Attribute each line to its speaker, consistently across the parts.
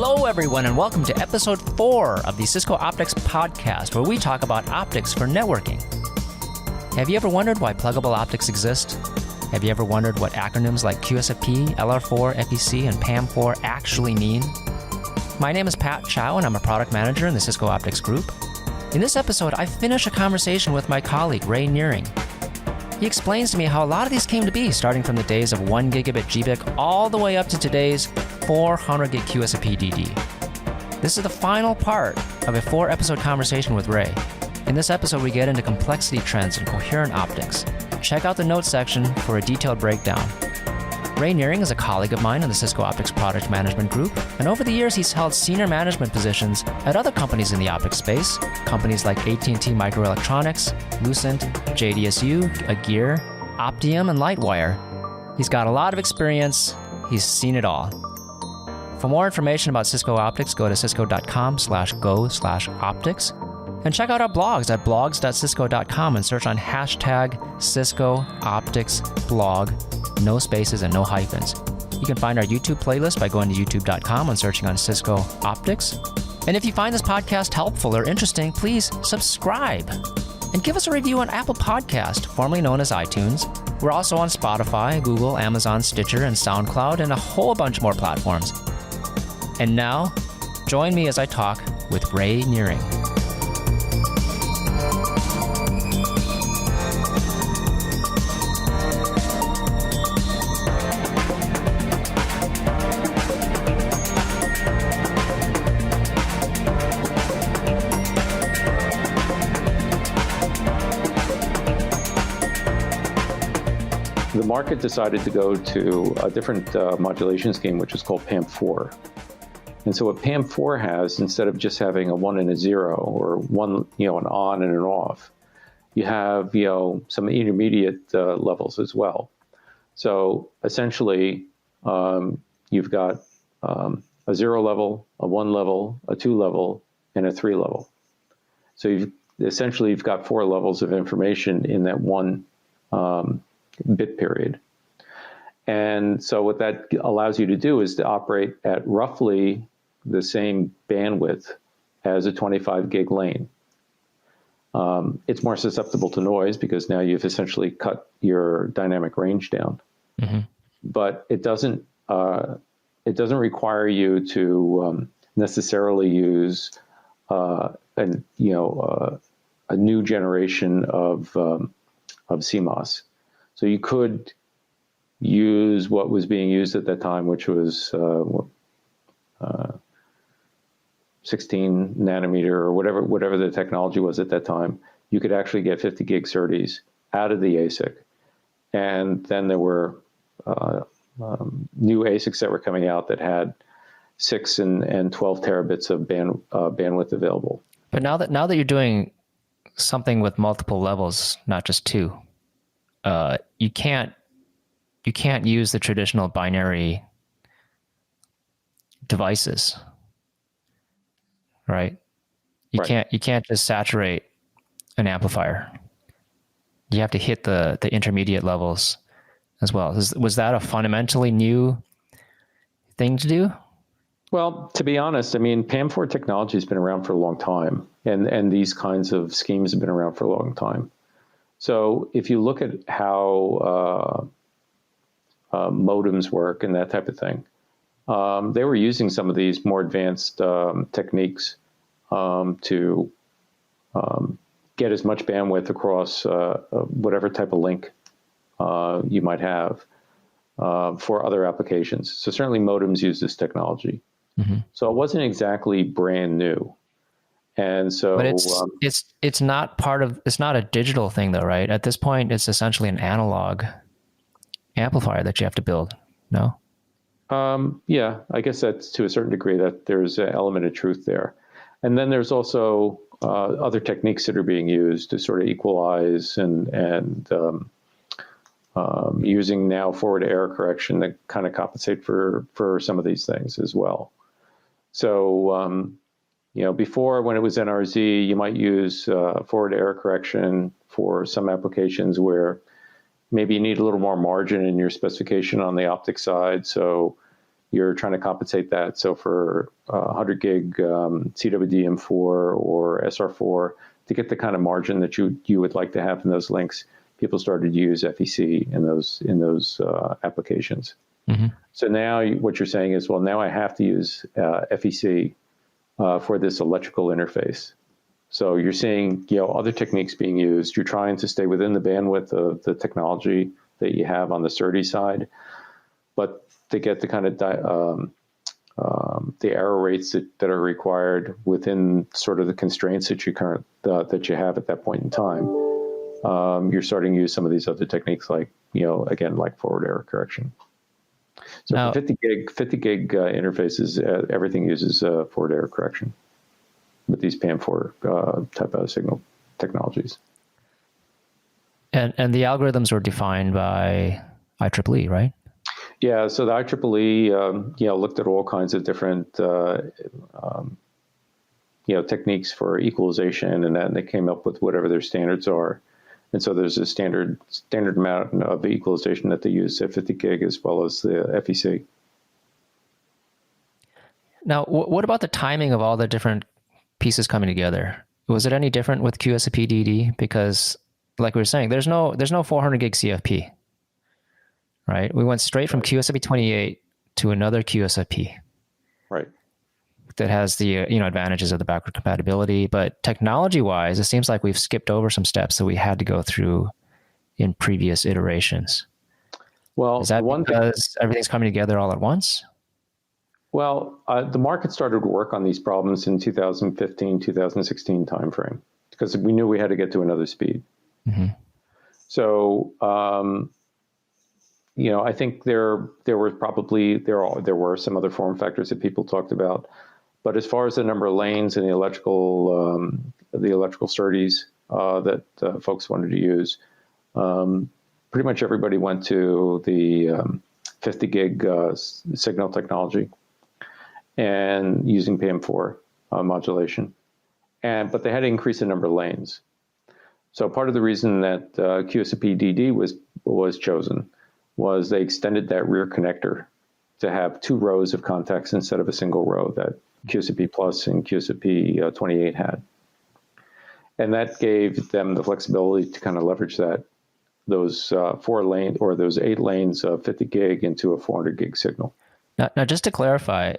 Speaker 1: Hello, everyone, and welcome to episode 4 of the Cisco Optics Podcast, where we talk about optics for networking. Have you ever wondered why pluggable optics exist? Have you ever wondered what acronyms like QSFP, LR4, FEC, and PAM4 actually mean? My name is Pat Chow, and I'm a product manager in the Cisco Optics Group. In this episode, I finish a conversation with my colleague, Ray Nering. He explains to me how a lot of these came to be, starting from the days of 1 gigabit GBIC all the way up to today's 400 gig QSFP-DD. This is the final part of a 4-episode conversation with Ray. In this episode, we get into complexity trends in coherent optics. Check out the notes section for a detailed breakdown. Ray Nering is a colleague of mine in the Cisco Optics Product Management Group, and over the years he's held senior management positions at other companies in the optics space, companies like AT&T Microelectronics, Lucent, JDSU, Agere, Optium, and Lightwire. He's got a lot of experience. He's seen it all. For more information about Cisco Optics, go to cisco.com/go/optics, and check out our blogs at blogs.cisco.com and search on hashtag Cisco Optics blog. No spaces and no hyphens. You can find our YouTube playlist by going to youtube.com and searching on Cisco Optics. And if you find this podcast helpful or interesting, please subscribe and give us a review on Apple Podcast, formerly known as iTunes. We're also on Spotify, Google, Amazon, Stitcher, and SoundCloud, and a whole bunch more platforms. And now, join me as I talk with Ray Nering.
Speaker 2: The market decided to go to a different modulation scheme, which is called PAM4. And so what PAM4 has, instead of just having a 1 and a 0, or one, an on and an off, you have, some intermediate levels as well. So essentially, you've got a 0 level, a 1 level, a 2 level, and a 3 level. So you've got 4 levels of information in that one bit period. And so what that allows you to do is to operate at roughly the same bandwidth as a 25 gig lane. It's more susceptible to noise because now you've essentially cut your dynamic range down. Mm-hmm. But it doesn't require you to necessarily use a new generation of CMOS. So you could use what was being used at that time, which was 16 nanometer or whatever the technology was at that time. You could actually get 50 gig SerDes out of the ASIC. And then there were new ASICs that were coming out that had 6 and 12 terabits of bandwidth available.
Speaker 1: But now that you're doing something with multiple levels, not just 2, you can't use the traditional binary devices, right? You can't just saturate an amplifier. You have to hit the intermediate levels as well. Was that a fundamentally new thing to do?
Speaker 2: Well, to be honest, PAM4 technology has been around for a long time, and these kinds of schemes have been around for a long time. So if you look at how modems work and that type of thing, they were using some of these more advanced techniques to get as much bandwidth across whatever type of link you might have for other applications. So certainly modems use this technology. Mm-hmm. So it wasn't exactly brand new. And so,
Speaker 1: but it's not a digital thing though, right? At this point, it's essentially an analog amplifier that you have to build. No?
Speaker 2: Yeah, I guess that's to a certain degree that there's an element of truth there. And then there's also other techniques that are being used to sort of equalize and using now forward error correction to kind of compensate for some of these things as well. So, before when it was NRZ, you might use forward error correction for some applications where maybe you need a little more margin in your specification on the optics side. So, you're trying to compensate that. So for 100 gig CWDM4 or SR4, to get the kind of margin that you would like to have in those links, people started to use FEC in those applications. Mm-hmm. So now what you're saying is, well, now I have to use FEC for this electrical interface. So you're seeing, other techniques being used. You're trying to stay within the bandwidth of the technology that you have on the SerDes side, but to get the kind of the error rates that are required within sort of the constraints that that you have at that point in time, you're starting to use some of these other techniques, like again, like forward error correction. So now, for 50 gig interfaces, everything uses forward error correction with these PAM4 type of signal technologies.
Speaker 1: And the algorithms were defined by IEEE, right?
Speaker 2: Yeah, so the IEEE, looked at all kinds of different, techniques for equalization, and they came up with whatever their standards are. And so there's a standard amount of equalization that they use at 50 gig as well as the FEC.
Speaker 1: Now, what about the timing of all the different pieces coming together? Was it any different with QSPDD? Because, like we were saying, there's no 400 gig CFP, right? We went straight from QSFP-28 to another QSFP,
Speaker 2: right?
Speaker 1: That has the advantages of the backward compatibility, but technology-wise, it seems like we've skipped over some steps that we had to go through in previous iterations.
Speaker 2: Well,
Speaker 1: is that because everything's coming together all at once?
Speaker 2: Well, the market started to work on these problems in 2015, 2016 timeframe, because we knew we had to get to another speed. Mm-hmm. So, I think there were some other form factors that people talked about. But as far as the number of lanes and the electrical SerDes that folks wanted to use, pretty much everybody went to the 50 gig signal technology and using PAM4 modulation, but they had to increase the number of lanes. So part of the reason that QSPDD was chosen was they extended that rear connector to have 2 rows of contacts instead of a single row that QSFP Plus and QSFP-28 had. And that gave them the flexibility to kind of leverage those 4 lanes or those 8 lanes of 50 gig into a 400 gig signal.
Speaker 1: Now, just to clarify,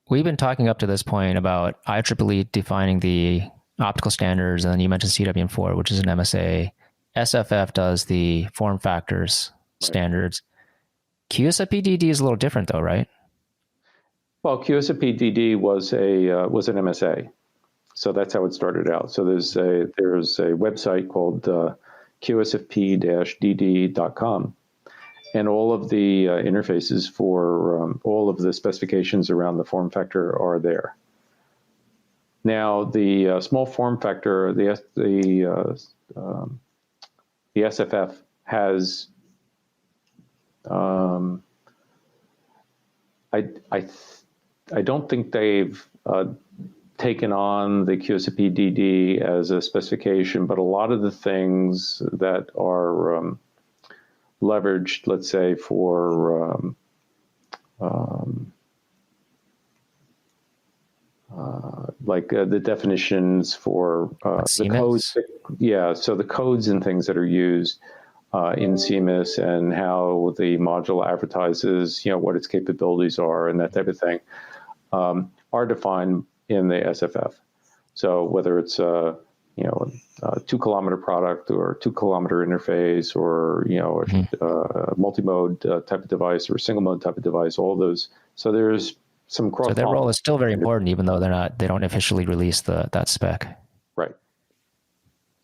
Speaker 1: we've been talking up to this point about IEEE defining the optical standards, and then you mentioned CWDM4, which is an MSA. SFF does the form factors standards. QSFP-DD is a little different, though, right?
Speaker 2: Well, QSFP-DD was an MSA, so that's how it started out. So there's a website called QSFP-DD.com, and all of the interfaces for all of the specifications around the form factor are there. Now, the small form factor, the SFF has. I don't think they've taken on the QSFP-DD as a specification, but a lot of the things that are leveraged, let's say, for the definitions for the codes. Yeah, so the codes and things that are used in CMIS and how the module advertises, what its capabilities are and that type of thing, are defined in the SFF. So whether it's a 2-kilometer product or a 2-kilometer interface or a multi-mode type of device or a single mode type of device, all those. So there's some cross.
Speaker 1: So their role is still very important, even though they don't officially release that spec.
Speaker 2: Right.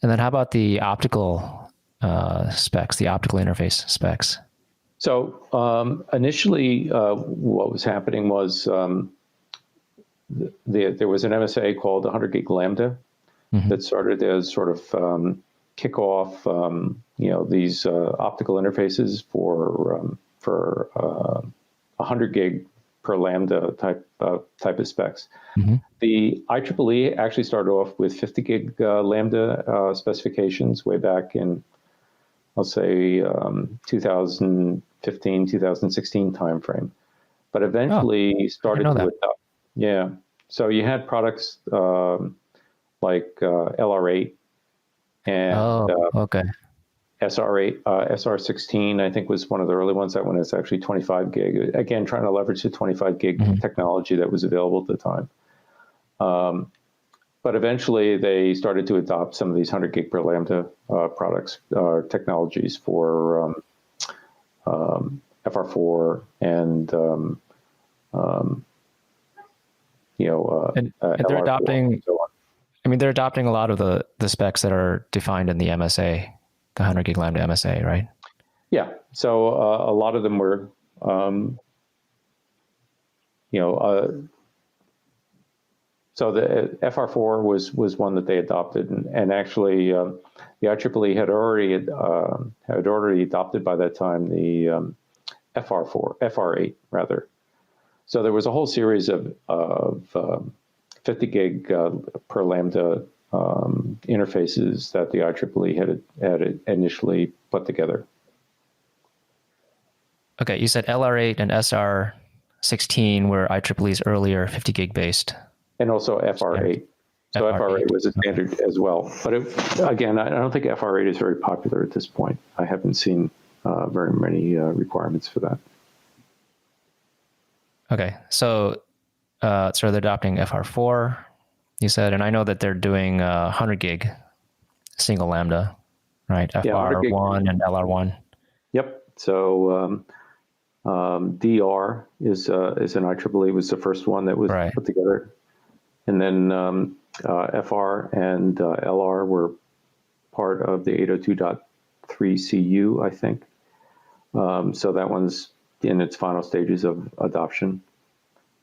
Speaker 1: And then how about the optical specs, the optical interface specs?
Speaker 2: So initially, what was happening was there was an MSA called 100 gig lambda that started as sort of kickoff, these optical interfaces for 100 gig per lambda type of specs. Mm-hmm. The IEEE actually started off with 50 gig lambda specifications way back in, I'll say, 2015, 2016 timeframe. but eventually started to
Speaker 1: that.
Speaker 2: adopt. Yeah. So you had products like LR8 and
Speaker 1: okay.
Speaker 2: SR8, SR16, I think was one of the early ones. That one is actually 25 gig. Again, trying to leverage the 25 gig technology that was available at the time. But eventually they started to adopt some of these 100 gig per lambda products, technologies for FR4 and,
Speaker 1: and they're adopting, and so on. I mean, they're adopting a lot of the specs that are defined in the MSA, the 100 gig lambda MSA, right?
Speaker 2: Yeah. So a lot of them were, so the FR4 was one that they adopted, and actually the IEEE had already adopted by that time the FR8 rather. So there was a whole series of 50 gig per lambda interfaces that the IEEE had initially put together.
Speaker 1: Okay, you said LR8 and SR16 were IEEE's earlier 50 gig based.
Speaker 2: And also FR8. So FR8 was a standard as well. But again, I don't think FR8 is very popular at this point. I haven't seen very many requirements for that.
Speaker 1: Okay, so they're adopting FR4, you said, and I know that they're doing 100 gig single lambda, right? FR1 and LR1.
Speaker 2: Yep. So DR is an IEEE, was the first one that was put together. And then FR and LR were part of the 802.3 CU, I think. So that one's in its final stages of adoption,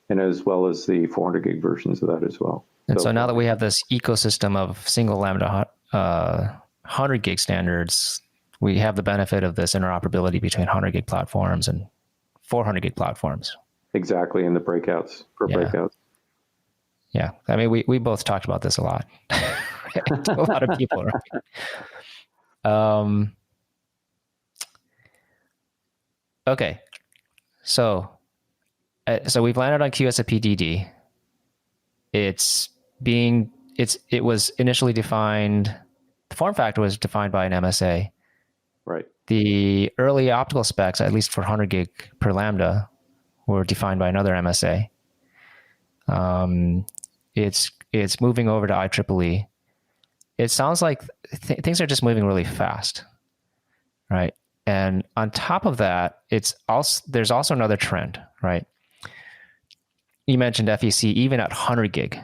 Speaker 2: and as well as the 400 gig versions of that as well.
Speaker 1: And so now that we have this ecosystem of single lambda 100 gig standards, we have the benefit of this interoperability between 100 gig platforms and 400 gig platforms. Exactly,
Speaker 2: in the breakouts, breakouts.
Speaker 1: Yeah, I mean, we both talked about this a lot. To a lot of people, right? Okay, so we've landed on QSFP-DD. It was initially defined. The form factor was defined by an MSA.
Speaker 2: Right.
Speaker 1: The early optical specs, at least for 100 gig per lambda, were defined by another MSA. It's moving over to IEEE. It sounds like things are just moving really fast, right? And on top of that, there's also another trend, right? You mentioned FEC even at 100 gig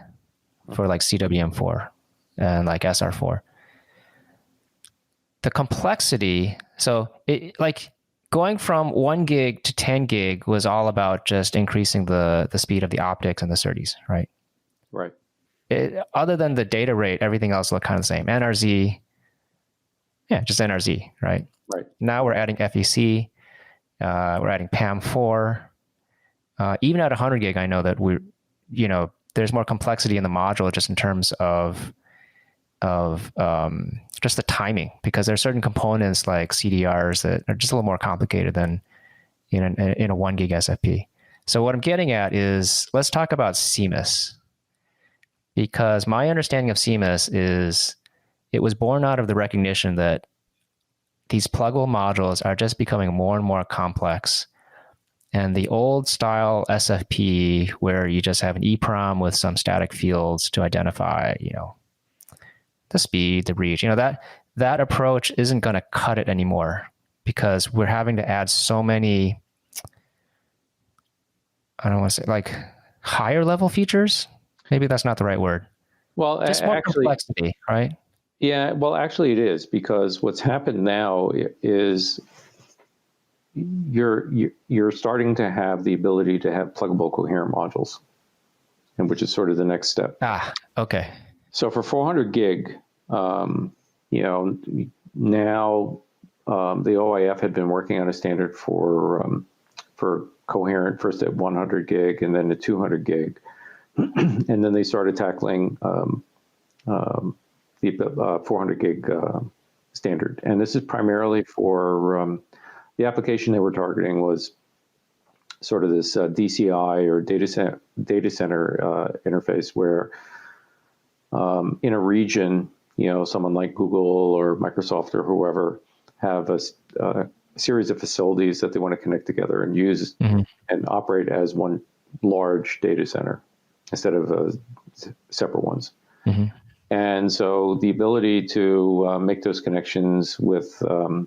Speaker 1: for like CWM4 and like SR4. The complexity, so like going from 1 gig to 10 gig was all about just increasing the speed of the optics and the SerDes, right?
Speaker 2: Right.
Speaker 1: Other than the data rate, everything else looked kind of the same. NRZ, just NRZ, right?
Speaker 2: Right.
Speaker 1: Now we're adding FEC, we're adding PAM4. Even at 100 gig, I know that there's more complexity in the module just in terms of just the timing, because there are certain components like CDRs that are just a little more complicated than in a 1 gig SFP. So what I'm getting at is, let's talk about CMIS, because my understanding of CMIS is it was born out of the recognition that these pluggable modules are just becoming more and more complex. And the old style SFP, where you just have an EEPROM with some static fields to identify, the speed, the reach, that approach isn't going to cut it anymore, because we're having to add so many, I don't want to say like higher level features. Maybe that's not the right word.
Speaker 2: Well,
Speaker 1: just more complexity, right?
Speaker 2: Yeah, well, actually it is, because what's happened now is you're starting to have the ability to have pluggable coherent modules, and which is sort of the next step.
Speaker 1: Okay.
Speaker 2: So for 400 gig, now the OIF had been working on a standard for coherent, first at 100 gig and then at 200 gig, and then they started tackling the 400 gig standard. And this is primarily for the application they were targeting was sort of this DCI or data center interface where in a region, someone like Google or Microsoft or whoever have a series of facilities that they want to connect together and use and operate as one large data center instead of separate ones. And so the ability to make those connections with a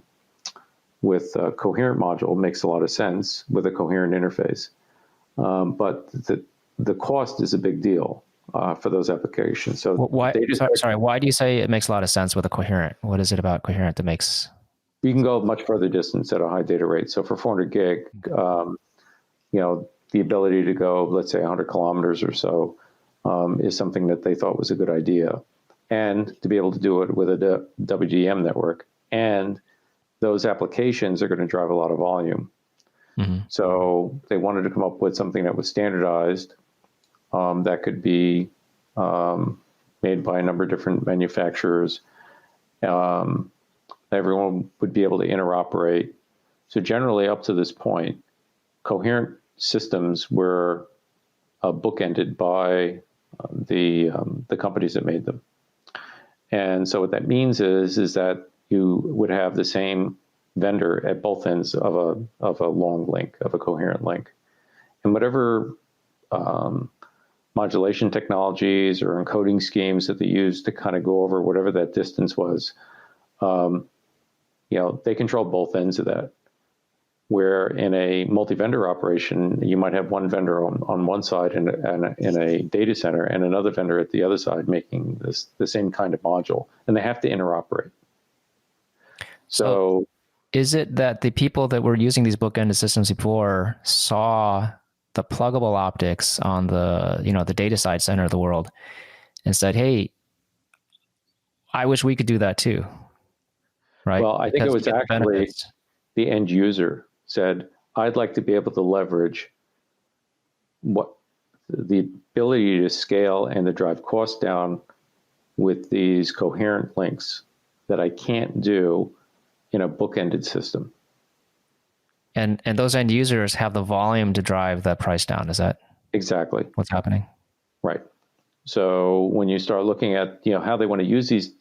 Speaker 2: coherent module makes a lot of sense with a coherent interface. But the cost is a big deal for those applications. So
Speaker 1: why do you say it makes a lot of sense with a coherent? What is it about coherent that makes...
Speaker 2: You can go much further distance at a high data rate. So for 400 gig, the ability to go, let's say 100 kilometers or so is something that they thought was a good idea. And to be able to do it with a WDM network. And those applications are going to drive a lot of volume. So they wanted to come up with something that was standardized, that could be made by a number of different manufacturers. Everyone would be able to interoperate. So generally, up to this point, coherent systems were bookended by the companies that made them. And so what that means is that you would have the same vendor at both ends of a long link, of a coherent link. And whatever modulation technologies or encoding schemes that they used to kind of go over whatever that distance was, they control both ends of that. Where in a multi-vendor operation, you might have one vendor on one side in a data center and another vendor at the other side making the same kind of module, and they have to interoperate. So
Speaker 1: is it that the people that were using these bookended systems before saw the pluggable optics on the data side center of the world and said, hey, I wish we could do that too? Right?
Speaker 2: Well, I think it was actually the end user said, I'd like to be able to leverage the ability to scale and to drive costs down with these coherent links that I can't do in a bookended system.
Speaker 1: And those end users have the volume to drive that price down. Is that
Speaker 2: exactly
Speaker 1: what's happening?
Speaker 2: Right. So when you start looking at how they want to use these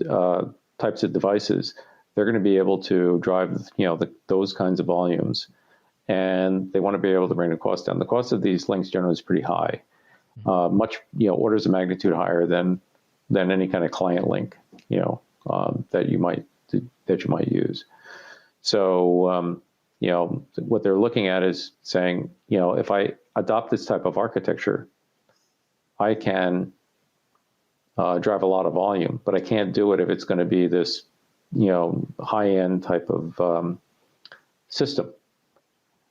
Speaker 2: types of devices, they're going to be able to drive those kinds of volumes, and they want to be able to bring the cost down. The cost of these links generally is pretty high, much orders of magnitude higher than any kind of client link that you might use. So what they're looking at is saying, if I adopt this type of architecture, I can drive a lot of volume, but I can't do it if it's going to be this high-end type of system.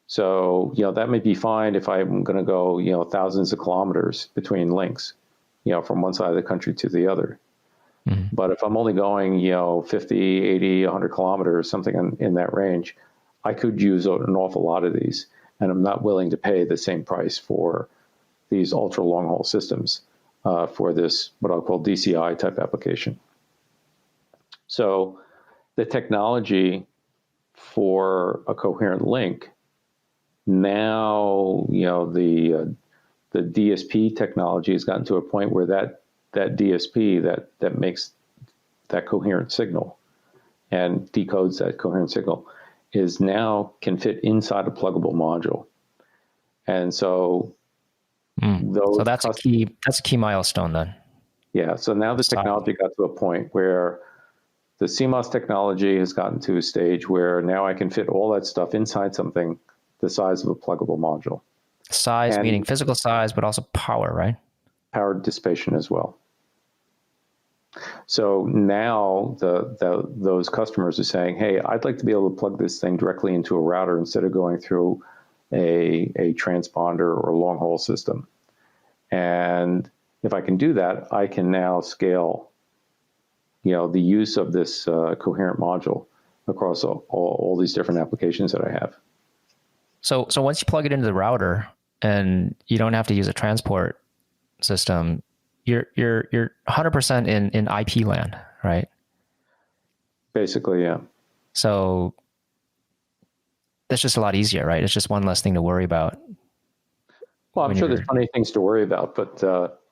Speaker 2: So, that may be fine if I'm going to go, thousands of kilometers between links, from one side of the country to the other. But if I'm only going, 50, 80, 100 kilometers, something in that range, I could use an awful lot of these, and I'm not willing to pay the same price for these ultra long haul systems for this, what I'll call DCI type application. So the technology for a coherent link, now, the DSP technology has gotten to a point where that DSP that makes that coherent signal and decodes that coherent signal is now can fit inside a pluggable module. And so
Speaker 1: so that's a key milestone then.
Speaker 2: Yeah. So now the technology got to a point where the CMOS technology has gotten to a stage where now I can fit all that stuff inside something the size of a pluggable module.
Speaker 1: Size, meaning physical size, but also power, right?
Speaker 2: Power dissipation as well. So now those customers are saying, hey, I'd like to be able to plug this thing directly into a router instead of going through a transponder or a long haul system. And if I can do that, I can now scale, the use of this coherent module across all these different applications that I have.
Speaker 1: So once you plug it into the router and you don't have to use a transport system, you're 100% in IP land, right?
Speaker 2: Basically, yeah.
Speaker 1: So that's just a lot easier, right? It's just one less thing to worry about.
Speaker 2: Well, I'm sure there's plenty of things to worry about, but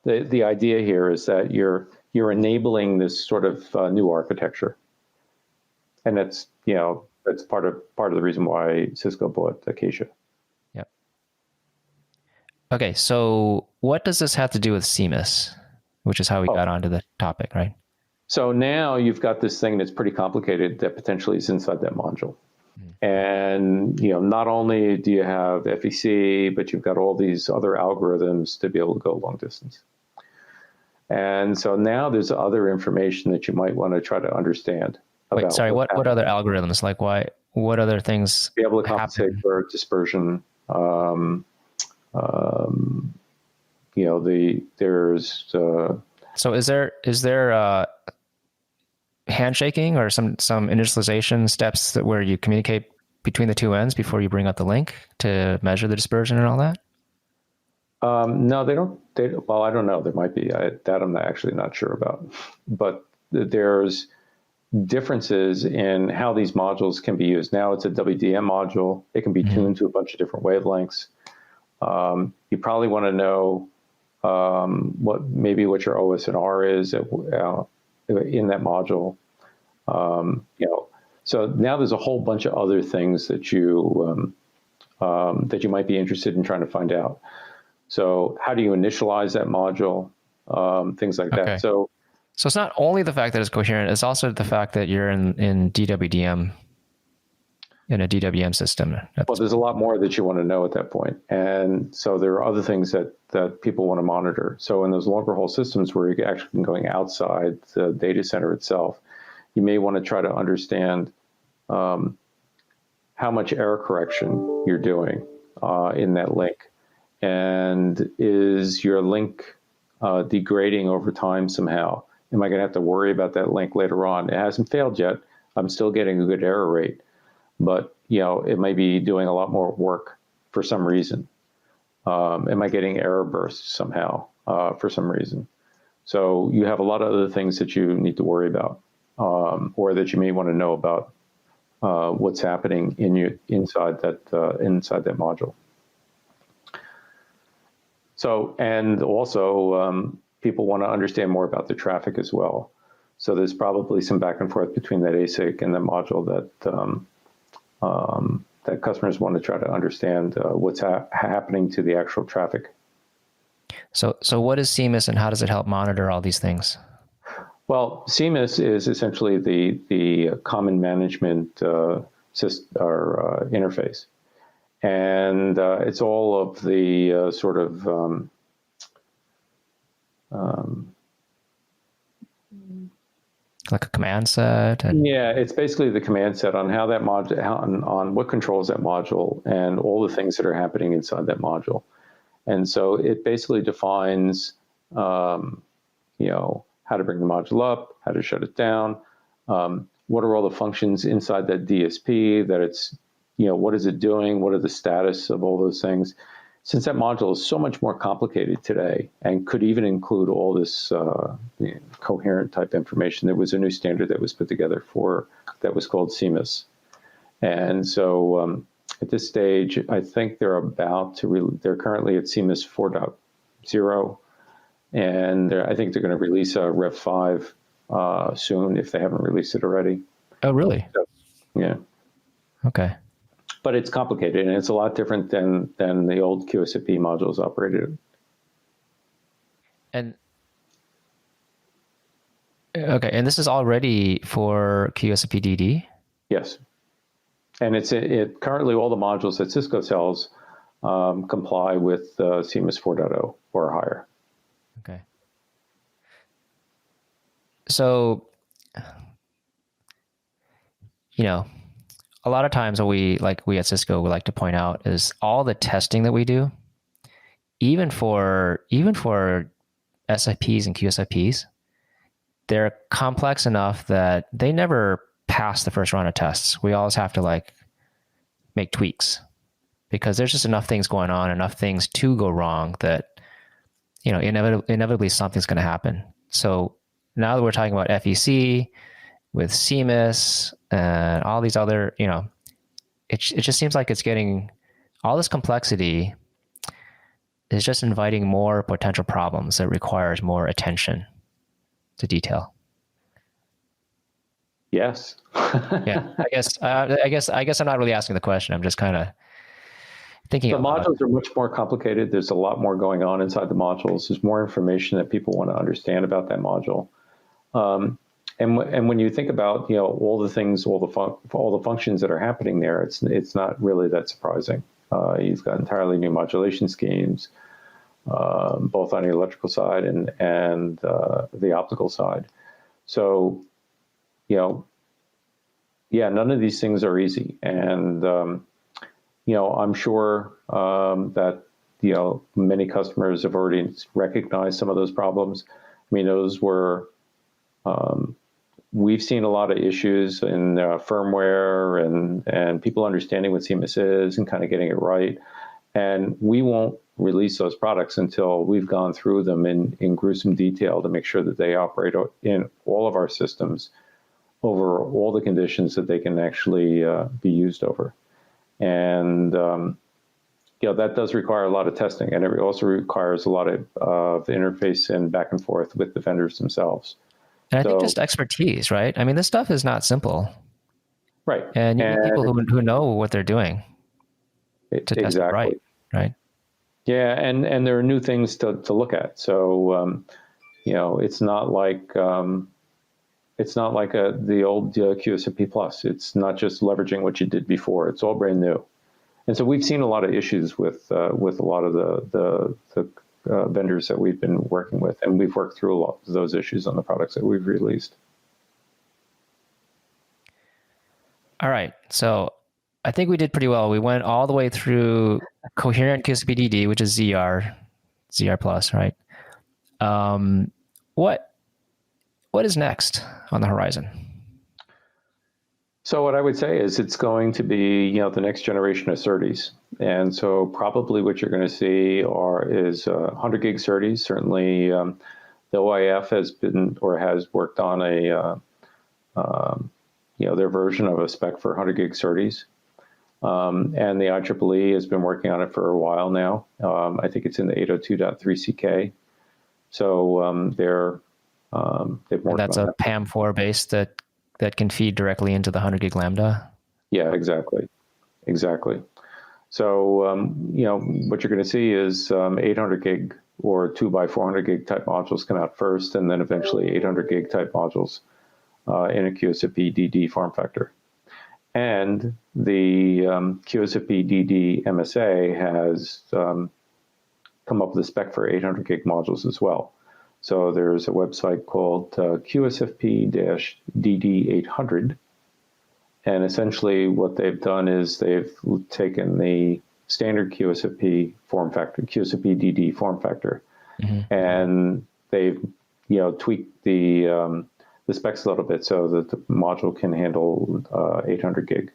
Speaker 2: the idea here is that you're enabling this sort of new architecture, and that's part of the reason why Cisco bought Acacia.
Speaker 1: Yep. Okay, so what does this have to do with CMIS, which is how we got onto the topic, right?
Speaker 2: So now you've got this thing that's pretty complicated that potentially is inside that module. And, not only do you have FEC, but you've got all these other algorithms to be able to go long distance. And so now there's other information that you might want to try to understand.
Speaker 1: Wait, sorry, what other algorithms? Like what other things?
Speaker 2: Be able to compensate for dispersion. There's.
Speaker 1: So is there handshaking or some initialization steps where you communicate between the two ends before you bring up the link to measure the dispersion and all that?
Speaker 2: No, they don't. Well, I don't know. There might be. That I'm actually not sure about. But there's differences in how these modules can be used. Now it's a WDM module. It can be tuned to a bunch of different wavelengths. You probably want to know what your OS and R is in that module. So now there's a whole bunch of other things that you might be interested in trying to find out. So how do you initialize that module? Things like that. So
Speaker 1: it's not only the fact that it's coherent, it's also the fact that you're in DWDM, in a DWM system.
Speaker 2: Well, there's a lot more that you want to know at that point. And so there are other things that people want to monitor. So in those longer haul systems where you're actually going outside the data center itself, you may want to try to understand how much error correction you're doing in that link. And is your link degrading over time somehow? Am I going to have to worry about that link later on? It hasn't failed yet. I'm still getting a good error rate, but it might be doing a lot more work for some reason. Am I getting error bursts somehow for some reason? So you have a lot of other things that you need to worry about, or that you may want to know about what's happening inside that module. So, and also people want to understand more about the traffic as well. So there's probably some back and forth between that ASIC and the module that customers want to try to understand what's happening to the actual traffic.
Speaker 1: So what is CMIS and how does it help monitor all these things?
Speaker 2: Well, CMIS is essentially the common management interface. And it's all of the sort of
Speaker 1: like a command set?
Speaker 2: Yeah, it's basically the command set on how that module, on what controls that module and all the things that are happening inside that module. And so it basically defines, how to bring the module up, how to shut it down, what are all the functions inside that DSP that it's, what is it doing? What are the status of all those things? Since that module is so much more complicated today and could even include all this coherent type information, there was a new standard that was put together that was called CMIS. And so at this stage, I think they're currently at CMIS 4.0. And I think they're going to release a Rev 5 soon if they haven't released it already.
Speaker 1: Oh, really?
Speaker 2: So, yeah.
Speaker 1: Okay.
Speaker 2: But it's complicated, and it's a lot different than the old QSFP modules operated.
Speaker 1: And okay, and this is already for QSPDD?
Speaker 2: Yes, and it currently all the modules that Cisco sells comply with CMIS 4.0 or higher.
Speaker 1: Okay. So, a lot of times what we at Cisco we like to point out is all the testing that we do, even for SIPs and QSIPs, they're complex enough that they never pass the first round of tests. We always have to make tweaks because there's just enough things going on, enough things to go wrong that inevitably something's going to happen. So now that we're talking about FEC with CMIS and all these other, it just seems like it's getting all this complexity. is just inviting more potential problems that requires more attention to detail.
Speaker 2: Yes.
Speaker 1: Yeah, I guess I'm not really asking the question. I'm just kind of thinking.
Speaker 2: The modules are much more complicated. There's a lot more going on inside the modules. There's more information that people want to understand about that module. And when you think about all the things, all the functions that are happening there, it's not really that surprising. You've got entirely new modulation schemes, both on the electrical side and the optical side. So, none of these things are easy. And, I'm sure that, many customers have already recognized some of those problems. I mean, those were, we've seen a lot of issues in firmware and people understanding what CMOS is and kind of getting it right. And we won't release those products until we've gone through them in gruesome detail to make sure that they operate in all of our systems over all the conditions that they can actually be used over. And, that does require a lot of testing, and it also requires a lot of interface and back and forth with the vendors themselves.
Speaker 1: And I think just expertise, right? I mean, this stuff is not simple.
Speaker 2: Right.
Speaker 1: And you need people who know what they're doing to test it right?
Speaker 2: Yeah, and there are new things to look at. So, it's not like the old QSFP Plus. It's not just leveraging what you did before. It's all brand new. And so we've seen a lot of issues with a lot of the vendors that we've been working with, and we've worked through a lot of those issues on the products that we've released.
Speaker 1: All right, so I think we did pretty well. We went all the way through Coherent QSPDD, which is ZR Plus, right? What is next on the horizon?
Speaker 2: So what I would say is it's going to be, the next generation of SerDes. And so probably what you're going to see is 100 gig SerDes. Certainly the OIF has worked on their version of a spec for 100 gig SerDes. And the IEEE has been working on it for a while now. I think it's in the 802.3CK. So they've worked
Speaker 1: that's
Speaker 2: on
Speaker 1: a PAM4 base that can feed directly into the 100 gig lambda.
Speaker 2: Yeah, exactly. So, what you're going to see is 800 gig or 2x400 gig type modules come out first, and then eventually 800 gig type modules in a QSFP-DD form factor. And the QSFP-DD MSA has come up with a spec for 800 gig modules as well. So there's a website called QSFP-DD 800. And essentially what they've done is they've taken the standard QSFP form factor, QSFP-DD form factor, and they've tweaked the specs a little bit so that the module can handle 800 gig.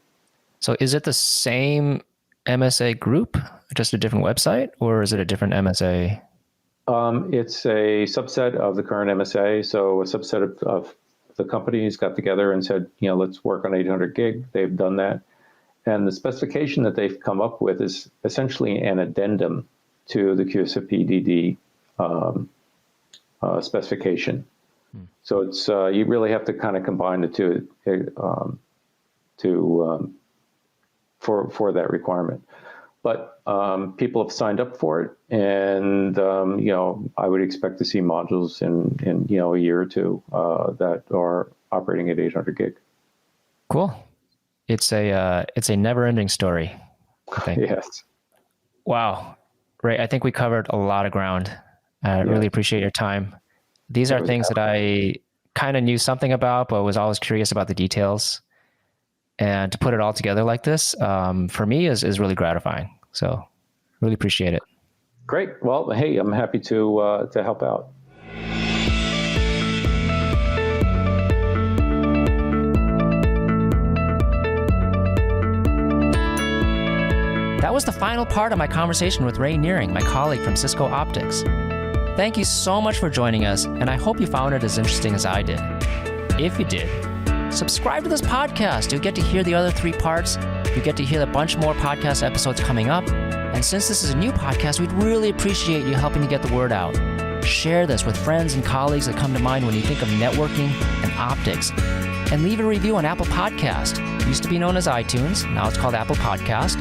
Speaker 1: So is it the same MSA group, just a different website, or is it a different MSA?
Speaker 2: It's a subset of the current MSA. So a subset of the companies got together and said, let's work on 800 gig. They've done that. And the specification that they've come up with is essentially an addendum to the QSFP-DD specification. So it's you really have to kind of combine the two for that requirement. But people have signed up for it, and I would expect to see modules in a year or two that are operating at 800 gig.
Speaker 1: Cool. It's a never-ending story, I think.
Speaker 2: Yes.
Speaker 1: Wow, Ray, I think we covered a lot of ground. I really appreciate your time. These are things that I kind of knew something about, but was always curious about the details. And to put it all together like this, for me, is really gratifying. So really appreciate it.
Speaker 2: Great. Well, hey, I'm happy to help out.
Speaker 1: That was the final part of my conversation with Ray Nering, my colleague from Cisco Optics. Thank you so much for joining us, and I hope you found it as interesting as I did. If you did, subscribe to this podcast. You'll get to hear the other 3 parts. You get to hear a bunch more podcast episodes coming up. And since this is a new podcast, we'd really appreciate you helping to get the word out. Share this with friends and colleagues that come to mind when you think of networking and optics. And leave a review on Apple Podcast. It used to be known as iTunes. Now it's called Apple Podcast.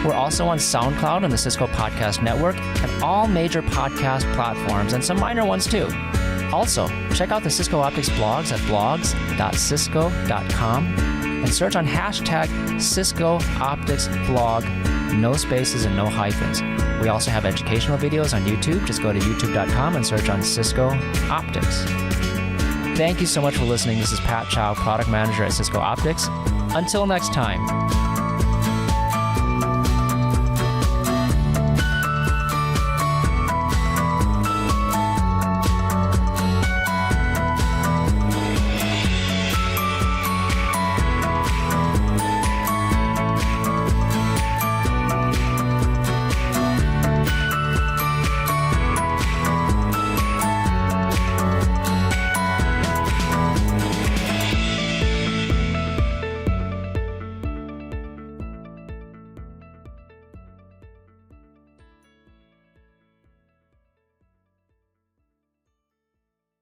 Speaker 1: We're also on SoundCloud and the Cisco Podcast Network and all major podcast platforms and some minor ones too. Also, check out the Cisco Optics blogs at blogs.cisco.com and search on hashtag Cisco Optics blog, no spaces and no hyphens. We also have educational videos on YouTube. Just go to youtube.com and search on Cisco Optics. Thank you so much for listening. This is Pat Chow, Product Manager at Cisco Optics. Until next time.